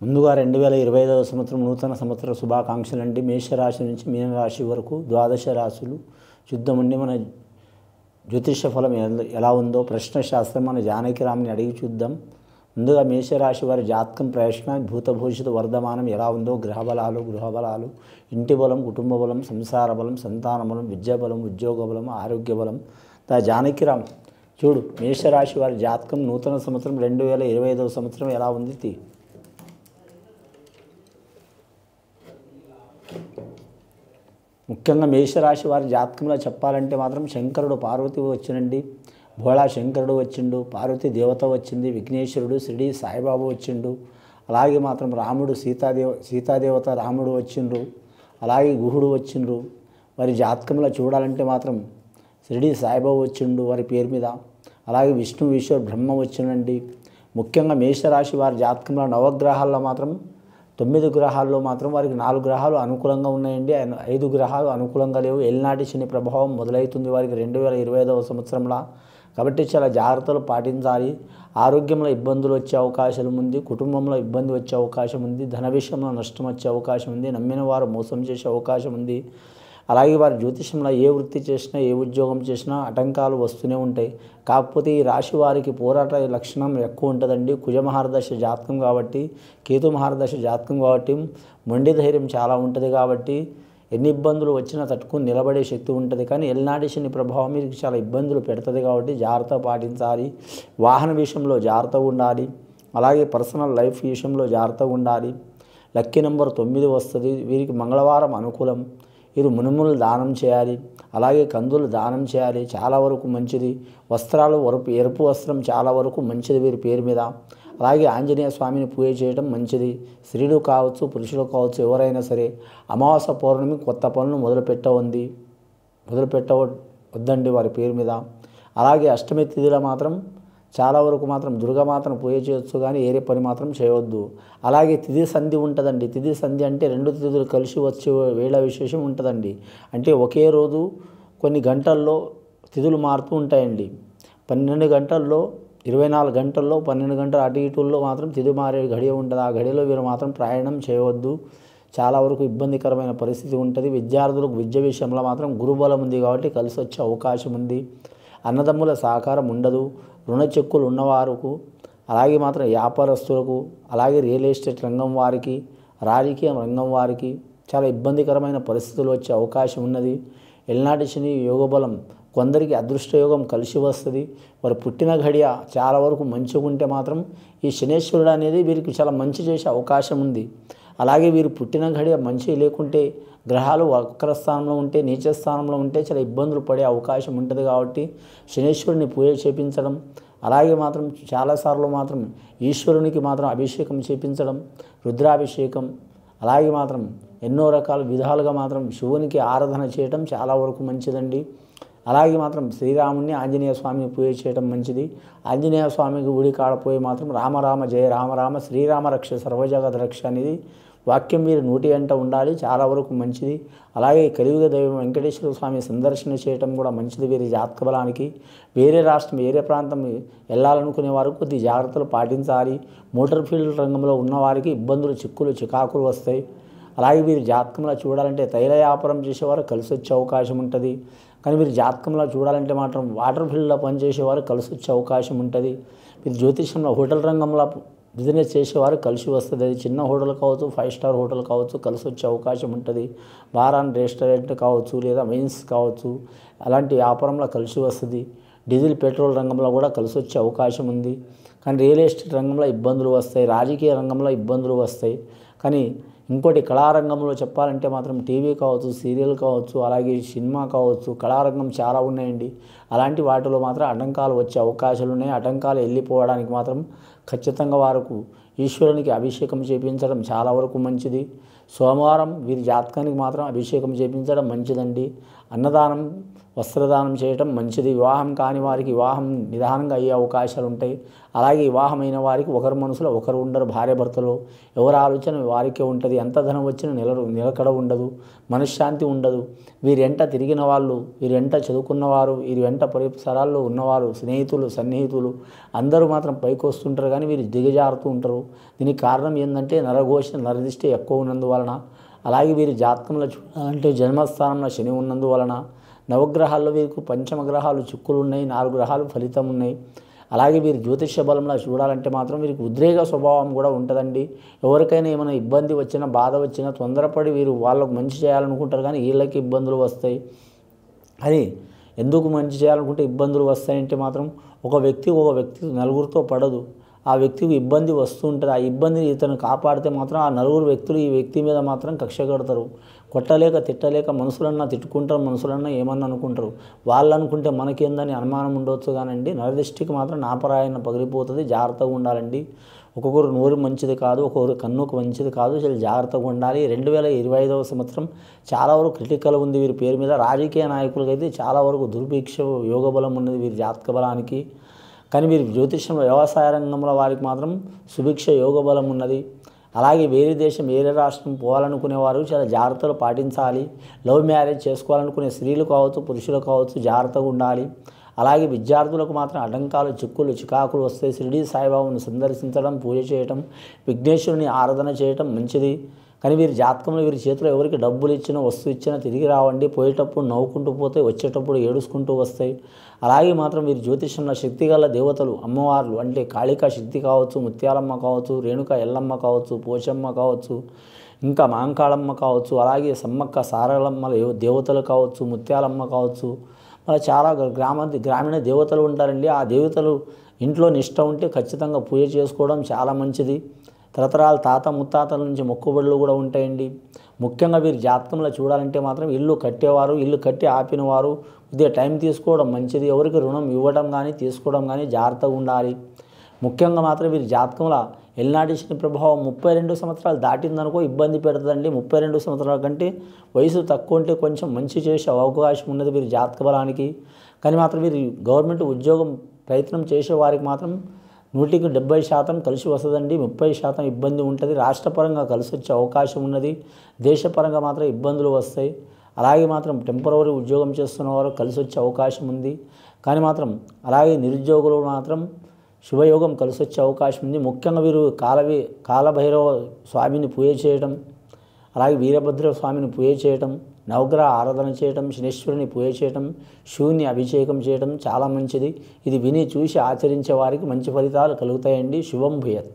ముందుగా 2025వ సంవత్సరం నూతన సంవత్సర శుభాకాంక్షలండి. మేషరాశి నుంచి మీనరాశి వరకు ద్వాదశ రాశులు చూద్దామండి. మన జ్యోతిష ఫలం ఎలా ఉందో ప్రశ్న శాస్త్రం మన జానకిరామ్ని అడిగి చూద్దాం. ముందుగా మేషరాశి వారి జాతకం ప్రయత్న భూతభూషిత వర్ధమానం ఎలా ఉందో గృహబలాలు ఇంటి బలం, కుటుంబ బలం, సంసార బలం, సంతాన బలం, విద్యా బలం, ఉద్యోగ బలం, ఆరోగ్య బలం. జానకిరామ్ చూడు మేషరాశి వారి జాతకం నూతన సంవత్సరం 2025వ సంవత్సరం ఎలా ఉంది. ముఖ్యంగా మేషరాశి వారి జాతకంలో చెప్పాలంటే మాత్రం శంకరుడు పార్వతి వచ్చినండి, భోళా శంకరుడు వచ్చిండు, పార్వతీ దేవత వచ్చింది, విఘ్నేశ్వరుడు షిరిడి సాయిబాబా వచ్చిండు, అలాగే మాత్రం రాముడు సీతాదేవత రాముడు వచ్చిండ్రు, అలాగే గుహుడు వచ్చిండ్రు. వారి జాతకంలో చూడాలంటే మాత్రం షిరిడి సాయిబాబా వచ్చిండు వారి పేరు మీద, అలాగే విష్ణు ఈశ్వర్ బ్రహ్మ వచ్చిండండి. ముఖ్యంగా మేషరాశి వారి జాతకంలో నవగ్రహాల్లో మాత్రం 9 గ్రహాల్లో మాత్రం వారికి 4 గ్రహాలు అనుకూలంగా ఉన్నాయండి, 5 గ్రహాలు అనుకూలంగా లేవు. ఎల్నాటి శని ప్రభావం మొదలవుతుంది వారికి 2025వ సంవత్సరంలో. కాబట్టి చాలా జాగ్రత్తలు పాటించాలి. ఆరోగ్యంలో ఇబ్బందులు వచ్చే అవకాశం ఉంది, కుటుంబంలో ఇబ్బంది వచ్చే అవకాశం ఉంది, ధన విషయంలో నష్టం వచ్చే అవకాశం ఉంది, నమ్మిన వారు మోసం చేసే అవకాశం ఉంది. అలాగే వారి జ్యోతిషంలో ఏ వృత్తి చేసినా ఏ ఉద్యోగం చేసినా ఆటంకాలు వస్తూనే ఉంటాయి. కాకపోతే ఈ రాశి వారికి పోరాట లక్షణం ఎక్కువ ఉంటుందండి. కుజ మహారదశ జాతకం కాబట్టి, కేతు మహారదశ జాతకం కాబట్టి మొండి ధైర్యం చాలా ఉంటుంది. కాబట్టి ఎన్ని ఇబ్బందులు వచ్చినా తట్టుకుని నిలబడే శక్తి ఉంటుంది. కానీ ఎల్నాటి శని ప్రభావం మీకు చాలా ఇబ్బందులు పెడుతుంది కాబట్టి జాగ్రత్త పాటించాలి. వాహన విషయంలో జాగ్రత్తగా ఉండాలి. అలాగే పర్సనల్ లైఫ్ విషయంలో జాగ్రత్తగా ఉండాలి. లక్కీ నెంబర్ 9 వస్తుంది. వీరికి మంగళవారం అనుకూలం. వీరు మునుములు దానం చేయాలి, అలాగే కందులు దానం చేయాలి, చాలా వరకు మంచిది. వస్త్రాలు ఎరుపు వస్త్రం చాలా వరకు మంచిది వీరి పేరు మీద. అలాగే ఆంజనేయ స్వామిని పూజ చేయడం మంచిది. స్త్రీలు కావచ్చు పురుషులు కావచ్చు ఎవరైనా సరే అమావాస్య పౌర్ణమి కొత్త పనులు మొదలుపెట్టవద్దండి వారి పేరు మీద. అలాగే అష్టమి తిథిలో మాత్రం చాలా వరకు మాత్రం దుర్గామాతను పూజ చేయొచ్చు, కానీ ఏరే పని మాత్రం చేయవద్దు. అలాగే తిథి సంధి ఉంటుందండి. తిథి సంధి అంటే 2 తిథులు కలిసి వచ్చే వేళ విశేషం ఉంటుందండి. అంటే ఒకే రోజు కొన్ని గంటల్లో తిథులు మారుతూ ఉంటాయండి. 12 గంటల్లో 24 గంటల్లో 12 గంటల అటు ఇటుల్లో మాత్రం తిథి మారే గడియ ఉంటుంది. ఆ గడియలో వీరు మాత్రం ప్రయాణం చేయవద్దు. చాలా వరకు ఇబ్బందికరమైన పరిస్థితి ఉంటుంది. విద్యార్థులకు విద్య విషయంలో మాత్రం గురుబలం ఉంది కాబట్టి కలిసి వచ్చే అవకాశం ఉంది. అన్నదమ్ముల సహకారం ఉండదు. రుణ చెక్కులు ఉన్నవారికి, అలాగే మాత్రం వ్యాపారస్తులకు, అలాగే రియల్ ఎస్టేట్ రంగం వారికి, రాజకీయ రంగం వారికి చాలా ఇబ్బందికరమైన పరిస్థితులు వచ్చే అవకాశం ఉన్నది. ఎల్నాటి శని యోగబలం కొందరికి అదృష్టయోగం కలిసి వస్తుంది. వారు పుట్టిన గడియ చాలా వరకు మంచిగా ఉంటే మాత్రం ఈ శనేశ్వరుడు అనేది వీరికి చాలా మంచి చేసే అవకాశం ఉంది. అలాగే వీరు పుట్టిన గడియ మంచి లేకుంటే గ్రహాలు వక్ర స్థానంలో ఉంటే, నీచ స్థానంలో ఉంటే చాలా ఇబ్బందులు పడే అవకాశం ఉంటుంది. కాబట్టి శనేశ్వరుని పూజ చేపించడం, అలాగే మాత్రం చాలాసార్లు మాత్రం ఈశ్వరునికి మాత్రం అభిషేకం చేపించడం, రుద్రాభిషేకం, అలాగే మాత్రం ఎన్నో రకాల విధాలుగా మాత్రం శివునికి ఆరాధన చేయడం చాలా వరకు మంచిదండి. అలాగే మాత్రం శ్రీరాముని ఆంజనేయ స్వామిని పూజ చేయడం మంచిది. ఆంజనేయ స్వామికి గుడి కాడపోయి మాత్రం రామరామ జయ రామరామ శ్రీరామ రక్ష సర్వజగత్ రక్ష అనేది వాక్యం మీరు 100 ఉండాలి, చాలా వరకు మంచిది. అలాగే కలియుగ దైవం వెంకటేశ్వర స్వామి సందర్శన చేయడం కూడా మంచిది వీరి జాతక బలానికి. వేరే రాష్ట్రం వేరే ప్రాంతం వెళ్ళాలనుకునే వారు కొద్ది జాగ్రత్తలు పాటించాలి. మోటార్ ఫీల్డ్ రంగంలో ఉన్నవారికి ఇబ్బందులు చికాకులు వస్తాయి. అలాగే వీరి జాతకంలో చూడాలంటే తైల వ్యాపారం చేసేవారు కలిసి వచ్చే అవకాశం ఉంటుంది. కానీ వీరి జాతకంలో చూడాలంటే మాత్రం వాటర్ ఫీల్డ్లో పనిచేసేవారు కలిసి వచ్చే అవకాశం ఉంటుంది. వీరి జ్యోతిషంలో హోటల్ రంగంలో బిజినెస్ చేసేవారు కలిసి వస్తుంది. అది చిన్న హోటల్ కావచ్చు, 5 స్టార్ హోటల్ కావచ్చు, కలిసి వచ్చే అవకాశం ఉంటుంది. బార్ అండ్ రెస్టారెంట్ కావచ్చు, లేదా వైన్స్ కావచ్చు, అలాంటి వ్యాపారంలో కలిసి వస్తుంది. డీజిల్ పెట్రోల్ రంగంలో కూడా కలిసి వచ్చే అవకాశం ఉంది. కానీ రియల్ ఎస్టేట్ రంగంలో ఇబ్బందులు వస్తాయి, రాజకీయ రంగంలో ఇబ్బందులు వస్తాయి. కానీ ఇంకోటి కళారంగంలో చెప్పాలంటే మాత్రం టీవీ కావచ్చు, సీరియల్ కావచ్చు, అలాగే సినిమా కావచ్చు, కళారంగం చాలా ఉన్నాయండి. అలాంటి వాటిలో మాత్రం ఆటంకాలు వచ్చే అవకాశాలు ఉన్నాయి. ఆటంకాలు వెళ్ళిపోవడానికి మాత్రం ఖచ్చితంగా వారికి ఈశ్వరునికి అభిషేకం చేయించడం చాలా వరకు మంచిది. సోమవారం వీరి జాతకానికి మాత్రం అభిషేకం చేయించడం మంచిదండి. అన్నదానం, వస్త్రదానం చేయటం మంచిది. వివాహం కాని వారికి వివాహం నిదానంగా అయ్యే అవకాశాలు ఉంటాయి. అలాగే వివాహమైన వారికి ఒకరి మనసులో ఒకరు ఉండరు. భార్యాభర్తలు ఎవరి ఆలోచన వారికే ఉంటుంది. ఎంత ధనం వచ్చినా నిలకడ ఉండదు, మనశ్శాంతి ఉండదు. వీరెంట తిరిగిన వాళ్ళు, వీరెంట చదువుకున్నవారు, వీరి వెంట పరిసరాల్లో ఉన్నవారు, స్నేహితులు సన్నిహితులు అందరూ మాత్రం పైకి వస్తుంటారు, కానీ వీరు దిగజారుతూ ఉంటారు. దీనికి కారణం ఏంటంటే నరఘోష నరదిష్టి ఎక్కువ ఉన్నందువలన, అలాగే వీరి జాతకంలో చూడాలంటే జన్మస్థానంలో శని ఉన్నందువలన, నవగ్రహాల్లో వీరికి పంచమ గ్రహాలు చిక్కులు ఉన్నాయి, 4 గ్రహాలు ఫలితం ఉన్నాయి. అలాగే వీరి జ్యోతిష్య బలంలో చూడాలంటే మాత్రం వీరికి ఉద్రేక స్వభావం కూడా ఉంటుందండి. ఎవరికైనా ఏమైనా ఇబ్బంది వచ్చినా బాధ వచ్చినా తొందరపడి వీరు వాళ్ళకు మంచి చేయాలనుకుంటారు, కానీ వీళ్ళకి ఇబ్బందులు వస్తాయి. అది ఎందుకు మంచి చేయాలనుకుంటే ఇబ్బందులు వస్తాయంటే మాత్రం ఒక వ్యక్తి నలుగురితో పడదు, ఆ వ్యక్తికి ఇబ్బంది వస్తూ ఉంటుంది. ఆ ఇబ్బందిని ఇతను కాపాడితే మాత్రం ఆ నలుగురు వ్యక్తులు ఈ వ్యక్తి మీద మాత్రం కక్ష కడతారు. కొట్టలేక తిట్టలేక మనుషులన్నా తిట్టుకుంటారు, మనుషులన్నా ఏమన్నా అనుకుంటారు. వాళ్ళు అనుకుంటే మనకేందని అనుమానం ఉండవచ్చు, కానండి నరదిష్టికి మాత్రం నాపరాయణ పగిలిపోతుంది. జాగ్రత్తగా ఉండాలండి. ఒక్కొక్కరు నోరు మంచిది కాదు, ఒక్కొక్కరు కన్నుకు మంచిది కాదు, చాలా జాగ్రత్తగా ఉండాలి. 2025వ సంవత్సరం చాలా వరకు క్రిటికల్ ఉంది వీరి పేరు మీద. రాజకీయ నాయకులకైతే చాలా వరకు దుర్భిక్ష యోగ బలం ఉన్నది వీరి జాతక బలానికి. కానీ వీరి జ్యోతిష్యం వ్యవసాయ రంగంలో వారికి మాత్రం సుభిక్ష యోగ బలం ఉన్నది. అలాగే వేరే దేశం వేరే రాష్ట్రం పోవాలనుకునేవారు చాలా జాగ్రత్తలు పాటించాలి. లవ్ మ్యారేజ్ చేసుకోవాలనుకునే స్త్రీలు కావచ్చు పురుషులు కావచ్చు జాగ్రత్తగా ఉండాలి. అలాగే విద్యార్థులకు మాత్రం అడంకాలు చిక్కులు చికాకులు వస్తాయి. షిరిడీ సాయిబాబాను సందర్శించడం, పూజ చేయటం, విఘ్నేశ్వరుని ఆరాధన చేయటం మంచిది. కానీ వీరి జాతకంలో వీరి చేతిలో ఎవరికి డబ్బులు ఇచ్చినా వస్తువు ఇచ్చినా తిరిగి రావండి. పోయేటప్పుడు నవ్వుకుంటూ పోతే వచ్చేటప్పుడు ఏడుచుకుంటూ వస్తాయి. అలాగే మాత్రం వీరి జ్యోతిషంలో శక్తిగల దేవతలు అమ్మవార్లు అంటే కాళికా శక్తి కావచ్చు, ముత్యాలమ్మ కావచ్చు, రేణుక ఎల్లమ్మ కావచ్చు, పోచమ్మ కావచ్చు, ఇంకా మాంకాళమ్మ కావచ్చు, అలాగే సమ్మక్క సారలమ్మ దేవతలు కావచ్చు, ముత్యాలమ్మ కావచ్చు, మళ్ళీ చాలా గ్రామీణ దేవతలు ఉంటారండి. ఆ దేవతలు ఇంట్లో నిష్ట ఉంటే ఖచ్చితంగా పూజ చేసుకోవడం చాలా మంచిది. తరతరాల తాత ముత్తాతల నుంచి మొక్కుబడులు కూడా ఉంటాయండి. ముఖ్యంగా వీరి జాతకంలో చూడాలంటే మాత్రం ఇల్లు కట్టేవారు, ఇల్లు కట్టి ఆపినవారు కొద్దిగా టైం తీసుకోవడం మంచిది. ఎవరికి రుణం ఇవ్వడం కానీ తీసుకోవడం కానీ జాగ్రత్తగా ఉండాలి. ముఖ్యంగా మాత్రం వీరి జాతకంలో ఎల్నాటి శని ప్రభావం 32 సంవత్సరాలు దాటిందనుకో ఇబ్బంది పెడుతుందండి. 32 సంవత్సరాల కంటే వయసు తక్కువ ఉంటే కొంచెం మంచి చేసే అవకాశం ఉన్నది వీరి జాతక బలానికి. కానీ మాత్రం వీరి గవర్నమెంట్ ఉద్యోగం ప్రయత్నం చేసే వారికి మాత్రం 100కి 70% కలిసి వస్తుందండి. 30% ఇబ్బంది ఉంటుంది. రాష్ట్రపరంగా కలిసి వచ్చే అవకాశం ఉన్నది. దేశపరంగా మాత్రం ఇబ్బందులు వస్తాయి. అలాగే మాత్రం టెంపరవరీ ఉద్యోగం చేస్తున్న వారు కలిసి వచ్చే అవకాశం ఉంది. కానీ మాత్రం అలాగే నిరుద్యోగులు మాత్రం శుభయోగం కలిసి వచ్చే అవకాశం ఉంది. ముఖ్యంగా వీరు కాలభైరవ స్వామిని పూజ చేయడం, అలాగే వీరభద్ర స్వామిని పూజ చేయటం, నవగ్రహ ఆరాధన చేయటం, శనీశ్వరుని పూజ చేయటం, శివుని అభిషేకం చేయటం చాలా మంచిది. ఇది విని చూసి ఆచరించే వారికి మంచి ఫలితాలు కలుగుతాయండి. శుభం భూయాత్.